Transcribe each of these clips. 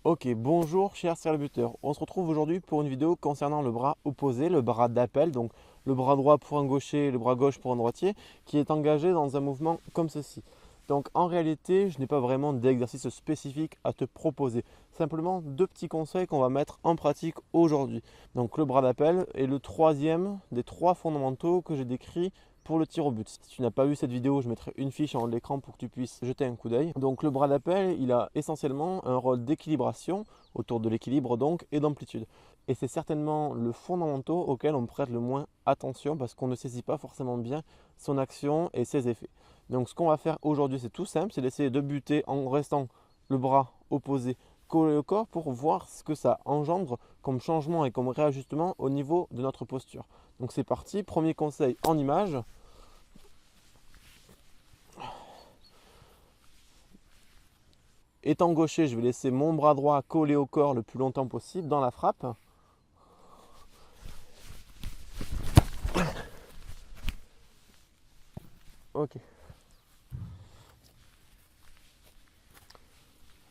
Ok, bonjour chers serre-buteurs. On se retrouve aujourd'hui pour une vidéo concernant le bras opposé, le bras d'appel, donc le bras droit pour un gaucher, le bras gauche pour un droitier, qui est engagé dans un mouvement comme ceci. Donc en réalité, je n'ai pas vraiment d'exercice spécifique à te proposer. Simplement deux petits conseils qu'on va mettre en pratique aujourd'hui. Donc le bras d'appel est le troisième des trois fondamentaux que j'ai décrits pour le tir au but. Si tu n'as pas vu cette vidéo, je mettrai une fiche en haut de l'écran pour que tu puisses jeter un coup d'œil. Donc le bras d'appel, il a essentiellement un rôle d'équilibration, autour de l'équilibre donc, et d'amplitude. Et c'est certainement le fondamental auquel on prête le moins attention parce qu'on ne saisit pas forcément bien son action et ses effets. Donc ce qu'on va faire aujourd'hui, c'est tout simple, c'est d'essayer de buter en restant le bras opposé collé au corps pour voir ce que ça engendre comme changement et comme réajustement au niveau de notre posture. Donc c'est parti, premier conseil en image. Étant gaucher, je vais laisser mon bras droit collé au corps le plus longtemps possible dans la frappe. Ok.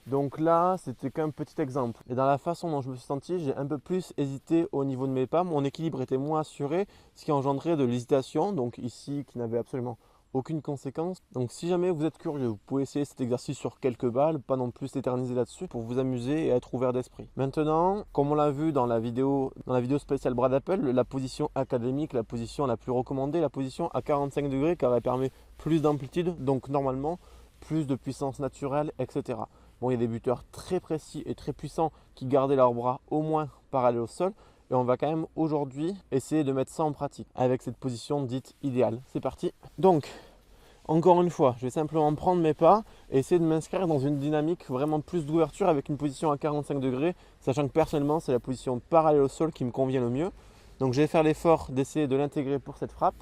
Donc là, c'était qu'un petit exemple. Et dans la façon dont je me suis senti, j'ai un peu plus hésité au niveau de mes pas. Mon équilibre était moins assuré, ce qui engendrait de l'hésitation. Donc ici, qui n'avait absolument aucune conséquence. Donc si jamais vous êtes curieux, vous pouvez essayer cet exercice sur quelques balles, pas non plus s'éterniser là-dessus pour vous amuser et être ouvert d'esprit. Maintenant, comme on l'a vu dans la vidéo spéciale bras d'appel, la position académique, la position la plus recommandée, la position à 45 degrés car elle permet plus d'amplitude, donc normalement plus de puissance naturelle, etc. Bon, il y a des buteurs très précis et très puissants qui gardaient leurs bras au moins parallèles au sol. Et on va quand même aujourd'hui essayer de mettre ça en pratique avec cette position dite idéale. C'est parti. Donc, encore une fois, je vais simplement prendre mes pas et essayer de m'inscrire dans une dynamique vraiment plus d'ouverture avec une position à 45 degrés, sachant que personnellement, c'est la position parallèle au sol qui me convient le mieux. Donc, je vais faire l'effort d'essayer de l'intégrer pour cette frappe.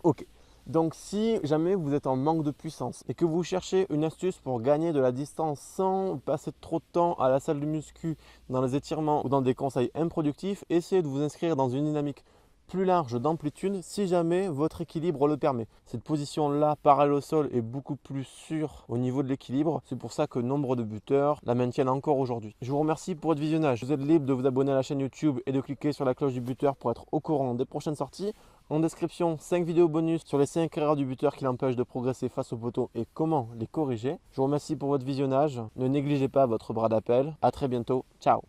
Ok, donc si jamais vous êtes en manque de puissance et que vous cherchez une astuce pour gagner de la distance sans passer trop de temps à la salle de muscu, dans les étirements ou dans des conseils improductifs, essayez de vous inscrire dans une dynamique plus large d'amplitude si jamais votre équilibre le permet. Cette position-là, parallèle au sol, est beaucoup plus sûre au niveau de l'équilibre. C'est pour ça que nombre de buteurs la maintiennent encore aujourd'hui. Je vous remercie pour votre visionnage. Vous êtes libre de vous abonner à la chaîne YouTube et de cliquer sur la cloche du buteur pour être au courant des prochaines sorties. En description, 5 vidéos bonus sur les 5 erreurs du buteur qui l'empêchent de progresser face au poteau et comment les corriger. Je vous remercie pour votre visionnage. Ne négligez pas votre bras d'appel. A très bientôt. Ciao.